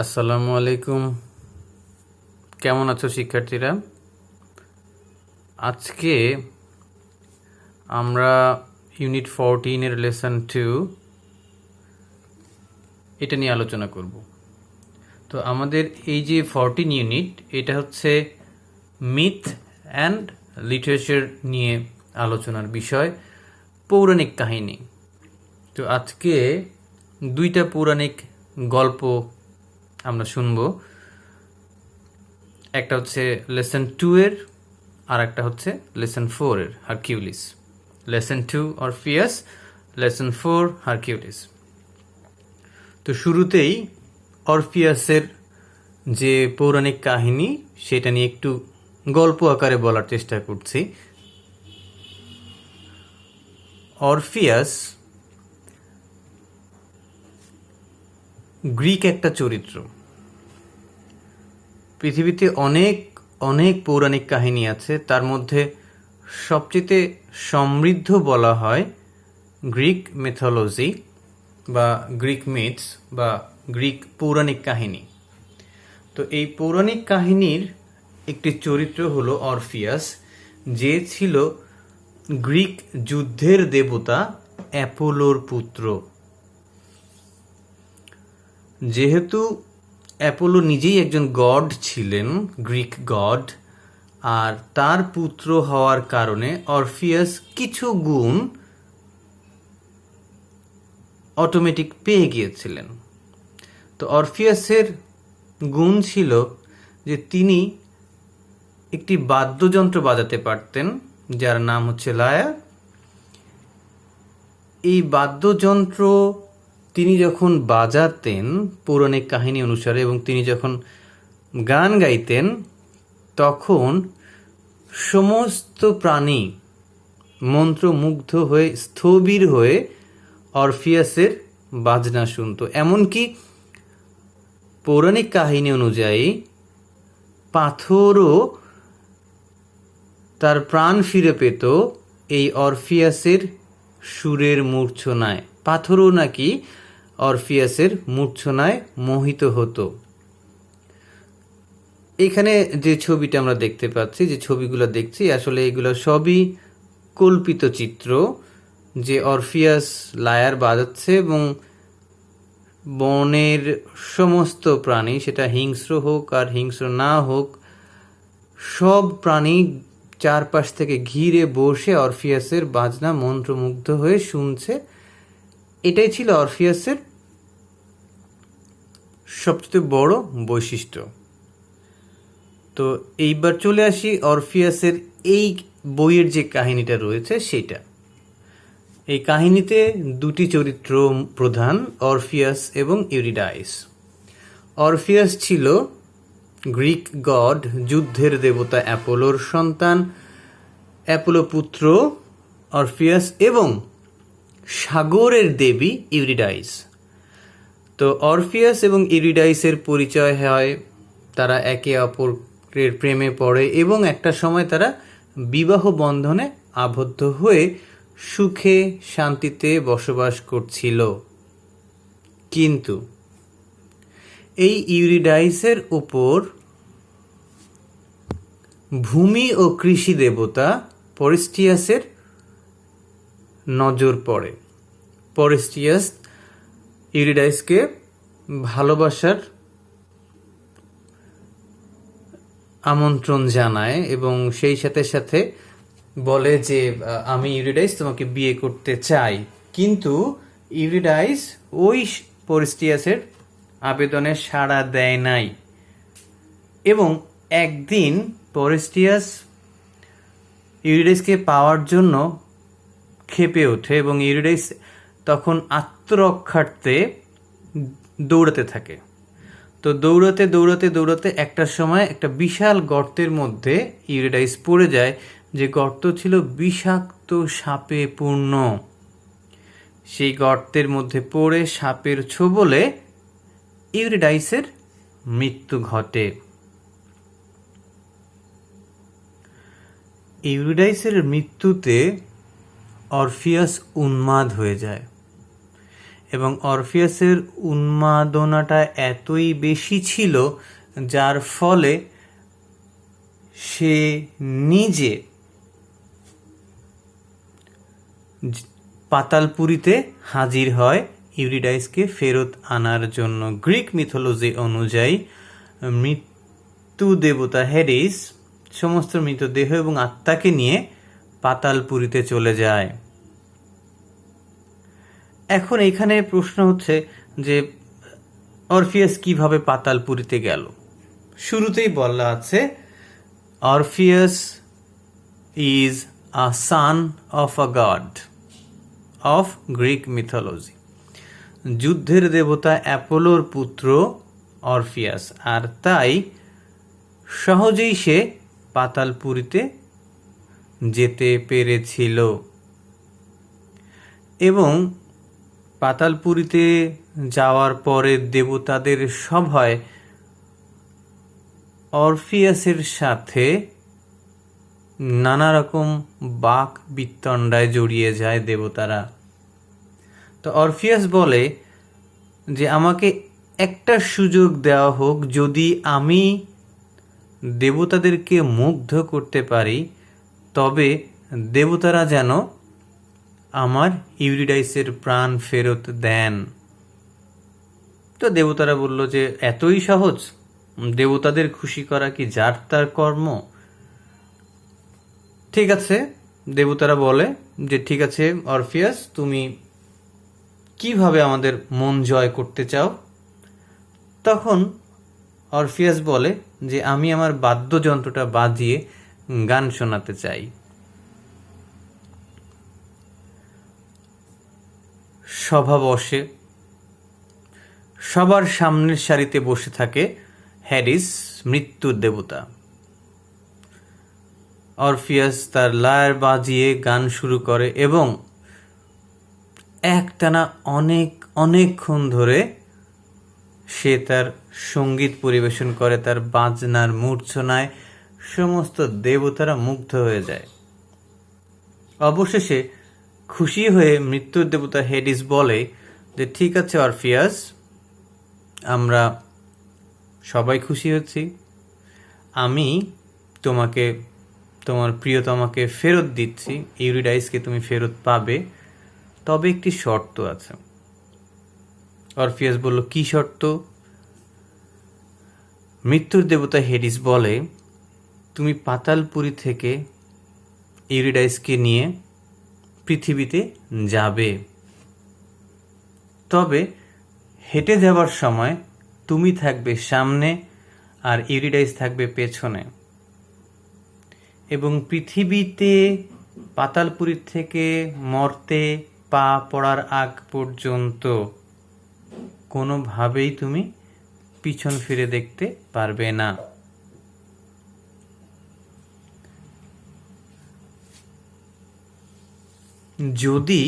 আসসালামু আলাইকুম। কেমন আছো শিক্ষার্থীরা? আজকে আমরা ইউনিট 14 লেসন 2 এটা নিয়ে আলোচনা করব। তো আমাদের এই যে 14 ইউনিট, এটা হচ্ছে মিথ অ্যান্ড লিটারেচার নিয়ে আলোচনার বিষয়, পৌরাণিক কাহিনী। তো আজকে দুইটা পৌরাণিক গল্প আমরা শুনবো। একটা হচ্ছে লেসন 2 আর একটা হচ্ছে lesson 4 Hercules. Lesson 2 Orpheus, lesson 4 Hercules. তো শুরুতেই অরফিয়াসের যে পৌরাণিক কাহিনী সেটা নিয়ে একটু গল্প আকারে বলার চেষ্টা করছি। অরফিয়াস গ্রিক একটা চরিত্র। পৃথিবীতে অনেক অনেক পৌরাণিক কাহিনী আছে, তার মধ্যে সবচেয়ে সমৃদ্ধ বলা হয় গ্রিক মিথোলজি বা গ্রিক মিথস বা গ্রিক পৌরাণিক কাহিনী। তো এই পৌরাণিক কাহিনীর একটি চরিত্র হলো অরফিয়াস, যে ছিল গ্রিক যুদ্ধের দেবতা অ্যাপোলোর পুত্র। যেহেতু অ্যাপোলো নিজেই একজন গড ছিলেন, গ্রিক গড, আর তার পুত্র হওয়ার কারণে অরফিয়াস কিছু গুণ অটোমেটিক পেয়ে গিয়েছিলেন। তো অরফিয়াসের গুণ ছিল যে তিনি একটি বাদ্যযন্ত্র বাজাতে পারতেন, যার নাম হচ্ছে লায়া। এই বাদ্যযন্ত্র তিনি যখন বাজাতেন পৌরাণিক কাহিনী অনুসারে, এবং তিনি যখন গান গাইতেন, তখন সমস্ত প্রাণী মন্ত্রমুগ্ধ হয়ে স্থবির হয়ে অরফিয়াসের বাজনা শুনত। এমনকি পৌরাণিক কাহিনী অনুযায়ী পাথরও তার প্রাণ ফিরে পেত এই অরফিয়াসের সুরের মূর্ছনায়। পাথরও নাকি অরফিয়াসের মূর্ছনায় মোহিত হতো। এখানে যে ছবিটা আমরা দেখতে পাচ্ছি, যে ছবিগুলো দেখছি, আসলে এগুলো সবই কল্পিত চিত্র, যে অরফিয়াস লায়ার বাজাচ্ছে এবং বনের সমস্ত প্রাণী, সেটা হিংস্র হোক আর হিংস্র না হোক, সব প্রাণী চারপাশ থেকে ঘিরে বসে অরফিয়াসের বাজনা মন্ত্রমুগ্ধ হয়ে শুনছে। এটাই ছিল অরফিয়াসের সবচেয়ে বড় বৈশিষ্ট্য। তো এইবার চলে আসি অরফিয়াসের এই বইয়ের যে কাহিনীটা রয়েছে সেটা। এই কাহিনীতে দুটি চরিত্র প্রধান, অরফিয়াস এবং ইউরিডাইস। অরফিয়াস ছিল গ্রিক গড, যুদ্ধের দেবতা অ্যাপোলোর সন্তান। অ্যাপোলো পুত্র অরফিয়াস এবং সাগরের দেবী ইউরিডাইস। তো অরফিয়াস এবং ইউরিডাইসের পরিচয় হয়, তারা একে অপরের প্রেমে পড়ে এবং একটা সময় তারা বিবাহ বন্ধনে আবদ্ধ হয়ে সুখে শান্তিতে বসবাস করছিল। কিন্তু এই ইউরিডাইসের উপর ভূমি ও কৃষি দেবতা পরিস্টিয়াসের নজর পড়ে। পরিস্টিয়াস ইউরিডাইসকে ভালোবাসার আমন্ত্রণ জানায় এবং সেই সাথে সাথে বলে যে আমি ইউরিডাইস তোমাকে বিয়ে করতে চাই। কিন্তু ইউরিডাইস ওই পরিস্টিয়াসের আবেদনে সাড়া দেয় নাই। এবং একদিন পরিস্টিয়াস ইউরিডাইসকে পাওয়ার জন্য ক্ষেপে ওঠে এবং ইউরিডাইস তখন আত্মরক্ষার্থে দৌড়াতে থাকে। তো দৌড়াতে দৌড়াতে দৌড়াতে একটা সময় একটা বিশাল গর্তের মধ্যে ইউরিডাইস পড়ে যায়, যে গর্ত ছিল বিষাক্ত সাপে পূর্ণ। সেই গর্তের মধ্যে পড়ে সাপের ছোবলে ইউরিডাইসের মৃত্যু ঘটে। ইউরিডাইসের মৃত্যুতে অরফিয়াস উন্মাদ হয়ে যায় এবং অরফিয়াসের উন্মাদনাটা এতই বেশি ছিল যার ফলে সে নিজে পাতালপুরীতে হাজির হয় ইউরিডাইসকে ফেরত আনার জন্য। গ্রিক মিথোলজি অনুযায়ী মৃত্যু দেবতা হেডিস সমস্ত মৃতদেহ এবং আত্মাকে নিয়ে পাতালপুরীতে চলে যায়। এখন এখানে প্রশ্ন হচ্ছে যে অরফিয়াস কিভাবে পাতালপুরীতে গেল। শুরুতেই বলা আছে Orpheus is a son of a god of Greek mythology. যুদ্ধের দেবতা অ্যাপোলোর পুত্র অরফিয়াস, আর তাই সহজেই সে পাতালপুরীতে যেতে পেরেছিল। এবং পাতালপুরীতে যাওয়ার পরে দেবতাদের সভায় অরফিয়াসের সাথে নানা রকম বাক বিতণ্ডায় জড়িয়ে যায় দেবতারা। তো অরফিয়াস বলে যে আমাকে একটা সুযোগ দেওয়া হোক, যদি আমি দেবতাদেরকে মুগ্ধ করতে পারি তবে দেবতারা যেন আমার ইউরিডাইসের প্রাণ ফেরত দেন। তো দেবতারা বলল যে এতই সহজ, দেবতাদের খুশি করা কি যার তার কর্ম। ঠিক আছে, দেবতারা বলে যে ঠিক আছে অরফিয়াস, তুমি কিভাবে আমাদের মন জয় করতে চাও? তখন অরফিয়াস বলে যে আমি আমার বাদ্যযন্ত্রটা বাজিয়ে গান শোনাতে চাই। সভা বসে, সবার সামনের সারিতে বসে থাকে হ্যাডিস, মৃত্যুর দেবতা। অরফিয়াস তার লায়ার বাজিয়ে গান শুরু করে এবং একটানা অনেকক্ষণ ধরে সে তার সঙ্গীত পরিবেশন করে। তার বাজনার মূর্ছনায় সমস্ত দেবতারা মুগ্ধ হয়ে যায়। অবশেষে খুশি হয়ে মৃত্যুর দেবতা হেডিস বলে যে ঠিক আছে অরফিয়াস, আমরা সবাই খুশি হচ্ছি, আমি তোমাকে তোমার প্রিয়তমাকে ফেরত দিচ্ছি, ইউরিডাইসকে তুমি ফেরত পাবে, তবে একটি শর্ত আছে। অরফিয়াস বলল কি শর্ত? মৃত্যুর দেবতা হেডিস বলে তুমি পাতালপুরী থেকে ইউরিডাইসকে নিয়ে পৃথিবীতে যাবে, তবে হেঁটে যাওয়ার সময় তুমি থাকবে সামনে আর ইউরিডাইস থাকবে পেছনে, এবং পৃথিবীতে পাতালপুরী থেকে মর্তে পা পড়ার আগ পর্যন্ত কোনোভাবেই তুমি পিছন ফিরে দেখতে পারবে না। যদি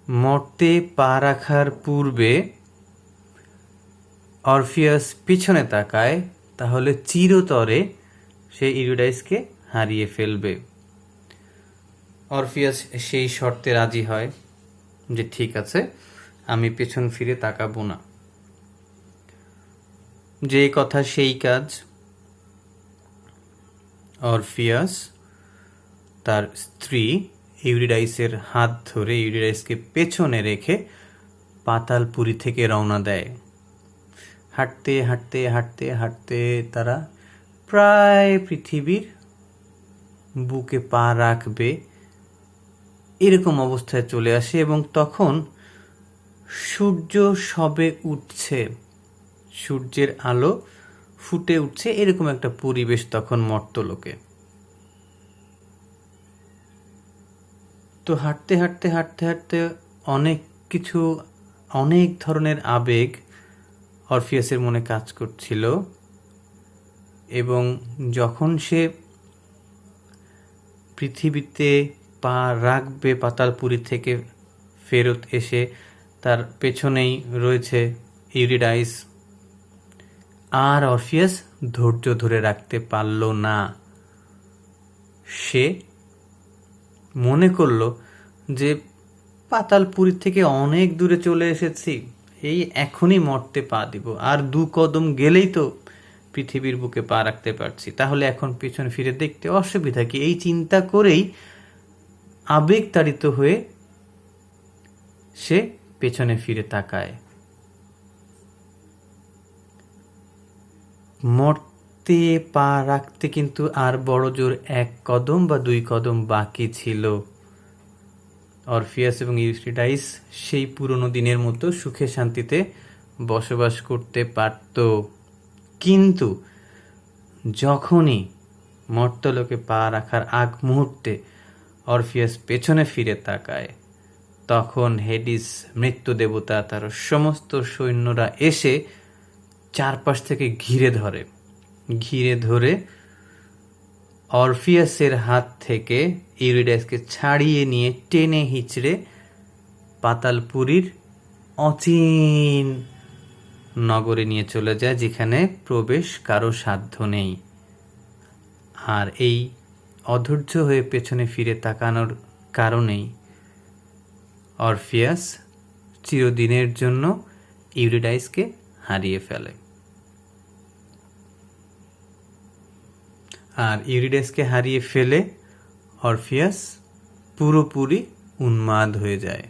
মর্তে পা রাখার পূর্বে অরফিয়াস পিছনে তাকায় তাহলে চিরতরে সে ইউরিডাইসকে হারিয়ে ফেলবে। অরফিয়াস সেই শর্তে রাজি হয় যে ঠিক আছে, আমি পেছন ফিরে তাকাবো না। যে কথা সেই কাজ। অরফিয়াস তার স্ত্রী ইউরিডাইসের হাত ধরে ইউরিডাইসকে পেছনে রেখে পাতালপুরী থেকে রওনা দেয়। হাঁটতে হাঁটতে হাঁটতে হাঁটতে তারা প্রায় পৃথিবীর বুকে পা রাখবে এরকম অবস্থায় চলে আসে, এবং তখন সূর্য সবে উঠছে, সূর্যের আলো ফুটে উঠছে, এরকম একটা পরিবেশ তখন মর্তলোকে। তো হাঁটতে হাঁটতে হাঁটতে হাঁটতে অনেক ধরনের আবেগ অরফিয়াসের মনে কাজ করছিল, এবং যখন সে পৃথিবীতে পা রাখবে পাতালপুরী থেকে ফেরত এসে, তার পেছনেই রয়েছে ইউরিডাইস, আর অরফিয়াস ধৈর্য ধরে রাখতে পারল না। সে মনে করল যে পাতালপুরী থেকে অনেক দূরে চলে এসেছি, এই এখনই মর্তে পা দিব, আর 2 কদম গেলেই তো পৃথিবীর বুকে পা রাখতে পারছি, তাহলে এখন পিছনে ফিরে দেখতে অসুবিধা কি? এই চিন্তা করেই আবেগ তাড়িত হয়ে সে পেছনে ফিরে তাকায়। মর্তে পা রাখতে কিন্তু আর বড় জোর 1 কদম বা 2 কদম বাকি ছিল। অরফিয়াস এবং ইউরিডাইস সেই পুরনো দিনের মতো সুখে শান্তিতে বসবাস করতে পারত। কিন্তু যখনই মর্তলোকে পা রাখার আগ মুহূর্তে অরফিয়াস পেছনে ফিরে তাকায়, তখন হেডিস মৃত্যু দেবতা তার সমস্ত সৈন্যরা এসে চারপাশ থেকে ঘিরে ধরে অরফিয়াসের হাত থেকে ইউরিডাইসকে ছাড়িয়ে নিয়ে টেনে হিচড়ে পাতালপুরীর অচিন নগরে নিয়ে চলে যায়, যেখানে প্রবেশ কারো সাধ্য নেই। আর এই অধৈর্য হয়ে পেছনে ফিরে তাকানোর কারণেই অরফিয়াস চিরদিনের জন্য ইউরিডাইসকে হারিয়ে ফেলে। আর ইউরিডাইসকে হারিয়ে ফেলে অরফিয়াস পুরোপুরি উন্মাদ হয়ে যায়।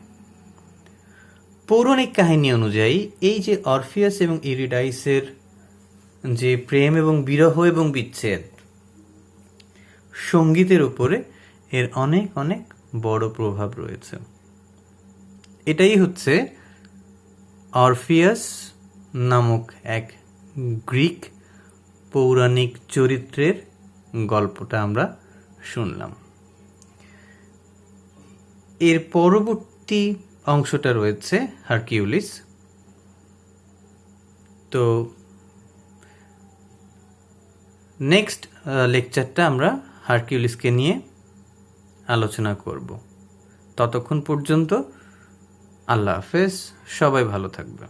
পৌরাণিক কাহিনী অনুযায়ী এই যে অরফিয়াস এবং ইউরিডাইসের যে প্রেম এবং বিরহ এবং বিচ্ছেদ, সঙ্গীতের উপরে এর অনেক অনেক বড় প্রভাব রয়েছে। এটাই হচ্ছে অরফিয়াস নামক এক গ্রিক পৌরাণিক চরিত্রের গল্পটা আমরা শুনলাম। এর পরবর্তী অংশটা রয়েছে হারকিউলিস। তো নেক্সট লেকচারটা আমরা হারকিউলিসকে নিয়ে আলোচনা করব। ততক্ষণ পর্যন্ত আল্লাহ হাফেজ, সবাই ভালো থাকবে।